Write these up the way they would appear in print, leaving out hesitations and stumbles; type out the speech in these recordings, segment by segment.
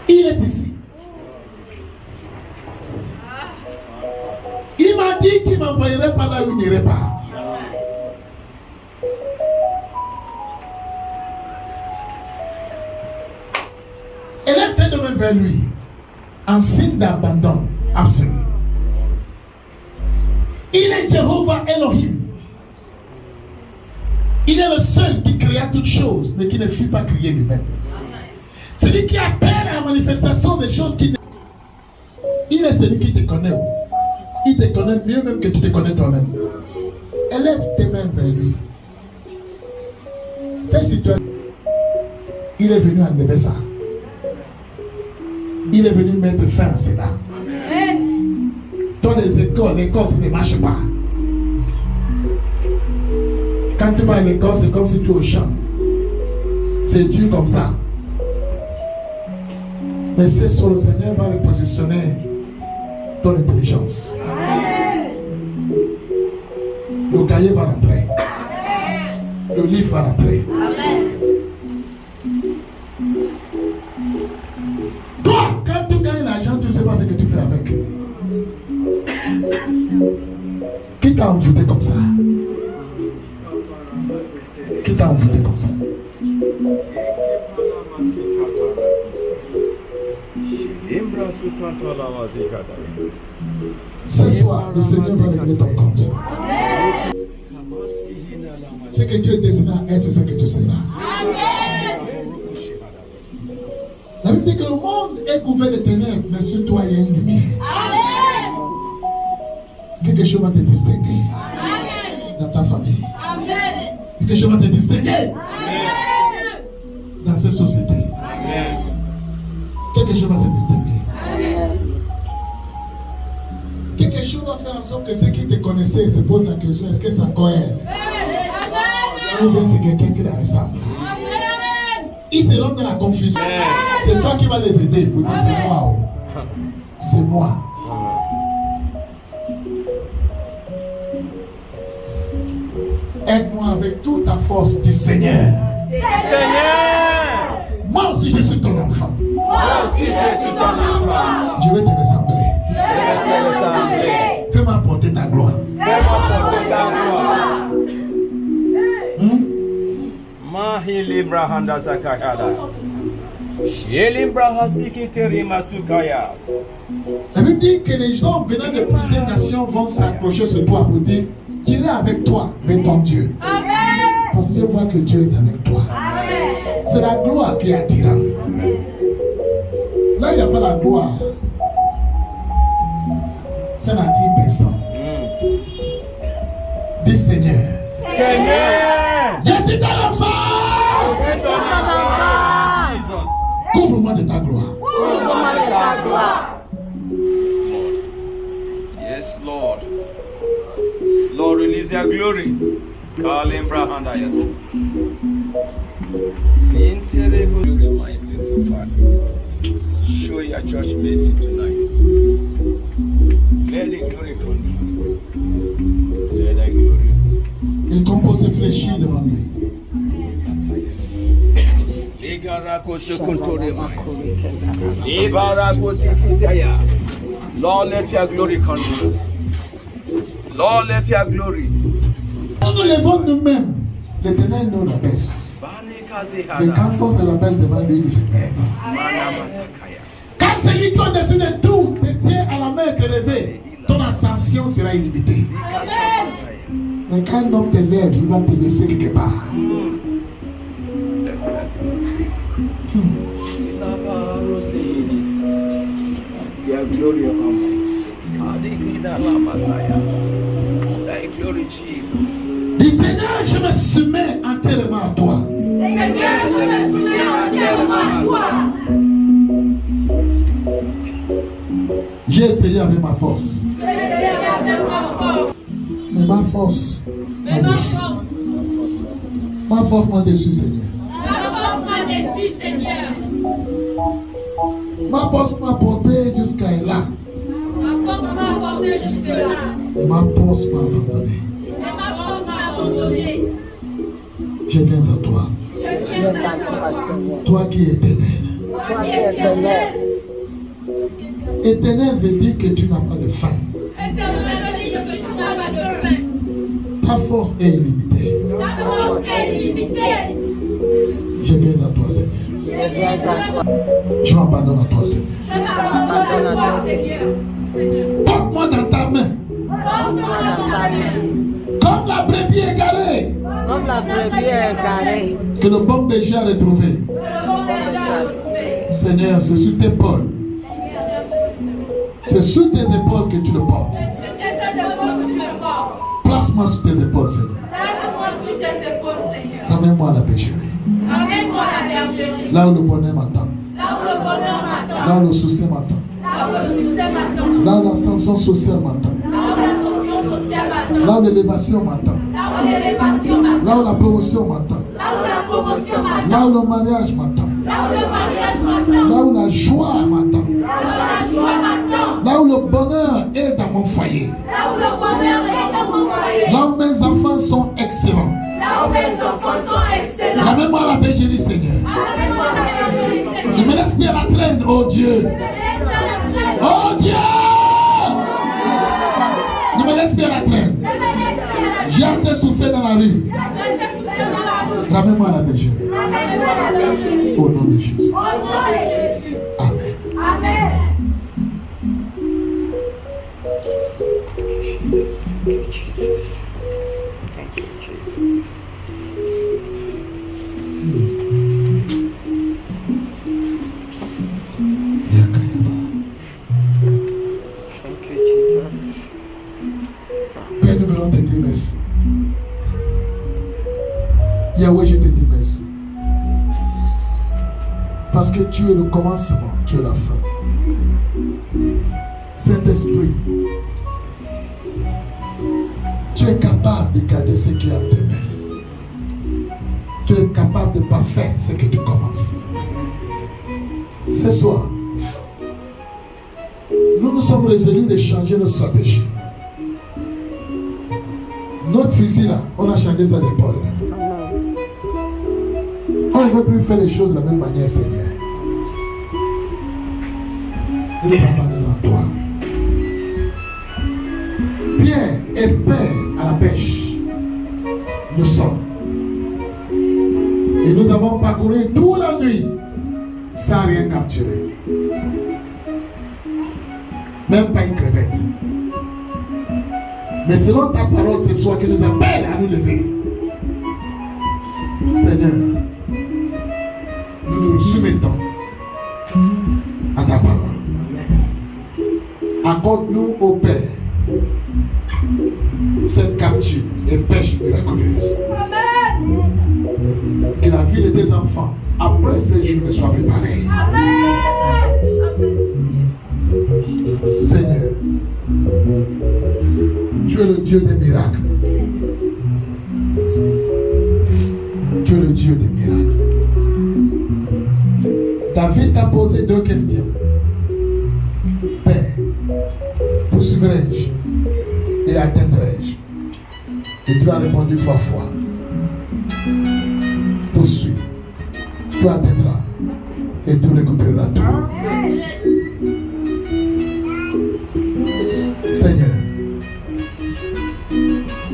Il est ici. Il m'a dit qu'il ne m'envoyerait pas là où il n'irait pas. Élève tes deux mains vers lui, en signe d'abandon absolu. Il est Jéhovah Elohim. Il est le seul qui créa toutes choses, mais qui ne fut pas créé lui-même. C'est lui qui appelle à la manifestation des choses qui ne... Il est celui qui te connaît. Il te connaît mieux même que tu te connais toi-même. Élève tes mains vers lui. Cette situation, il est venu enlever ça. Il est venu mettre fin à cela. Dans les écoles, l'école, ça ne marche pas. Quand tu vas à l'école, c'est comme si tu es au champ. C'est dur comme ça. Mais c'est sur le Seigneur va repositionner ton intelligence. Le cahier va rentrer. Le livre va rentrer. Toi, quand tu gagnes l'argent, tu ne sais pas ce que tu fais avec. Qui t'a envoûté comme ça? Qui t'a envoûté comme ça? Ce soir, le Seigneur va régler ton compte. Ce que Dieu désire être, c'est ce que tu seras. La Bible dit que le monde est couvert de ténèbres, mais sur toi, il y a une lumière. Quelque chose va te distinguer dans ta famille. Quelque chose va te distinguer dans cette société. Quelque chose va se distinguer. Quelque chose va faire en sorte que ceux qui te connaissaient se posent la question, est-ce que c'est encore elle? Ou bien c'est quelqu'un qui la ressemble? Ils seront dans la confusion. C'est toi qui vas les aider pour dire c'est moi. C'est moi. Aide-moi avec toute ta force du Seigneur. Seigneur. Moi aussi je suis ton enfant. Moi aussi je suis ton enfant. Je vais te ressembler. Je vais te ressembler. Fais-moi porter ta gloire. Fais-moi porter ta gloire. Mahilibra handa zakayada. Shelimbra hastikiteri masukaya. La Bible dit que les gens venant de plusieurs nations vont s'accrocher sur toi pour dire j'irai avec toi, avec ton Dieu. Amen. Parce que je vois que Dieu est avec toi. C'est la gloire qui est attirante. Là, il n'y a pas la gloire. Ça n'attire personne. Dis Seigneur. Seigneur. Je suis ton enfant. Couvre-moi de ta gloire. Couvre-moi de ta gloire. Yes, Lord. Lord, release your glory. Kalimbra handayas. Show your church mercy tonight. Let the glory continue. Let the glory. Il compose fléchir devant lui. Lord, let your glory continue. Lord, let your glory. Quand nous levons nous-mêmes, l'Éternel nous rabaisse. Et quand on se rabaisse devant lui, il se lève. Quand celui qui est au-dessus de tout te tient à la main et te lever, ton ascension sera illimitée. Mais quand un homme te lève, il va te laisser quelque part. Your glory, Almighty. Thy glory, Jesus. Dis Seigneur, je me soumets entièrement à toi. Seigneur, je me soumets entièrement à toi. J'ai essayé avec ma force. J'ai essayé avec ma force. Mais ma force m'a déçu. Ma force m'a déçu, Seigneur. Ma force m'a déçu, Seigneur. Ma force m'a porté jusqu'à là. Ma force m'a porté jusque là. Et ma force m'a abandonné. Et ma force m'a abandonné. Je viens à toi. Toi qui es éternel. Éternel veut dire que tu n'as pas de fin. Ta force est illimitée. Je viens à toi, Seigneur. Je m'abandonne à toi, Seigneur. Porte-moi dans ta main. Comme la brebis égarée. Que le bon berger a retrouvé. Seigneur, c'est sur tes épaules. C'est sur tes épaules que tu le portes. Place-moi sur tes épaules, Seigneur. Ramène-moi à la bergerie. Là où le bonheur m'attend. Là où le succès m'attend. Là où l'ascension sociale m'attend. Là où l'élévation m'attend. Là où la promotion m'attend. Là où le mariage m'attend. Là où la joie m'attend. Là où le bonheur est dans mon foyer. Là où mes enfants sont excellents. Ramène-moi à la bergerie, Seigneur. Ne me laisse plus à la traîne, oh Dieu. Oh Dieu! Ne me laisse plus à la traîne. J'ai assez souffert dans la rue. Ramène-moi à la bergerie. Au nom de Jésus. Amen. Amen. Thank you, Jesus. Thank you, Jesus. Père, nous voulons te dire merci. Yahweh, je te dis merci. Parce que tu es le commencement, tu es la fin. Saint-Esprit, tu es capable de garder ce qui est en tes mains. Tu es capable de parfaire ce que tu commences. Ce soir, nous sommes résolus de changer nos stratégies. Notre fusil là, on a changé ça d'épaule. On ne veut plus faire les choses de la même manière, Seigneur. Nous nous abandonnons à toi. Pierre espère à la pêche. Nous sommes. Et nous avons parcouru toute la nuit sans rien capturer. Même pas une crevette. Mais selon ta parole ce soir qui nous appelle à nous lever, Seigneur, nous nous soumettons à ta parole. Accorde-nous au Père cette capture et pêche miraculeuse. Que la vie de tes enfants, après ces jours, ne soit préparée. Seigneur, tu es le Dieu des miracles. Tu es le Dieu des miracles. David t'a posé deux questions. Père, poursuivrai-je et atteindrai-je? Et tu as répondu 3 fois. Poursuis, tu atteindras et tu récupéreras tout. Seigneur,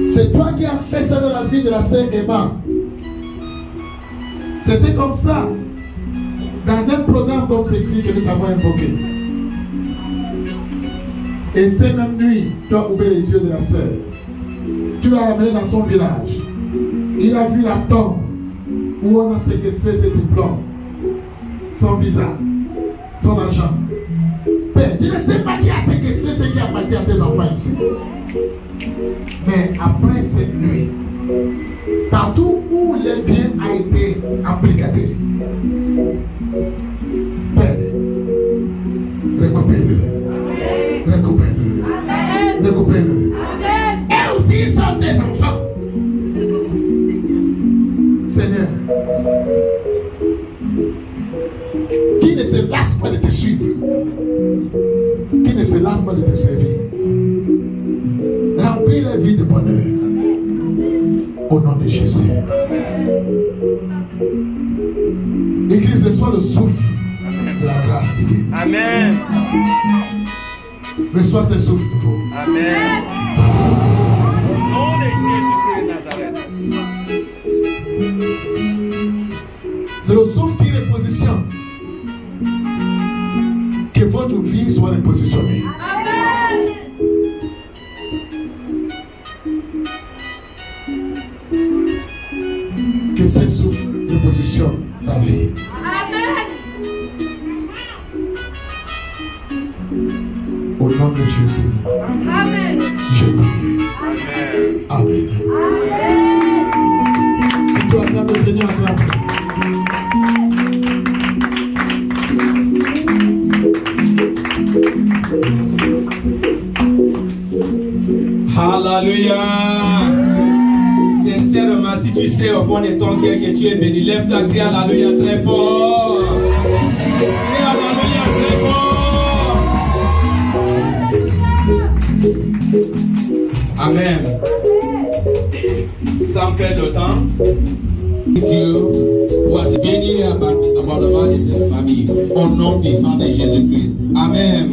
c'est toi qui as fait ça dans la vie de la sœur Emma. C'était comme ça, dans un programme comme ceci que nous t'avons invoqué. Et cette même nuit, tu as ouvert les yeux de la sœur. Tu l'as ramené dans son village. Il a vu la tombe où on a séquestré ses diplômes, son visa, son argent. Père, tu ne sais pas qui a séquestré ce qui appartient à tes enfants ici. Mais après cette nuit, partout où le bien a été impliqué, Père, récupère-le. Récupère-le. Récupère-le. Et aussi, ils sont tes enfants. Seigneur, qui ne se lasse pas de te suivre, qui ne se lasse pas de te servir, remplis leur vie de bonheur au nom de Jésus. Église, reçois le souffle de la grâce divine. Amen. Reçois ce souffle nouveau. Amen. Au nom de Jésus-Christ de Nazareth. C'est le souffle qui repositionne. Que votre vie soit repositionnée. Amen. Que ce souffle repositionne ta vie. Amen. Au nom de Jésus, Amen. j'ai prié. Amen. Amen. Si tu acclames le Seigneur, acclame. Alléluia. Sincèrement, si tu sais au fond de ton cœur que tu es béni, lève-toi, crie Alléluia très fort. Crie Alléluia très fort. Amen. Sans perdre de temps, Dieu voici béni abondamment de cette famille au nom puissant de Jésus-Christ. Amen.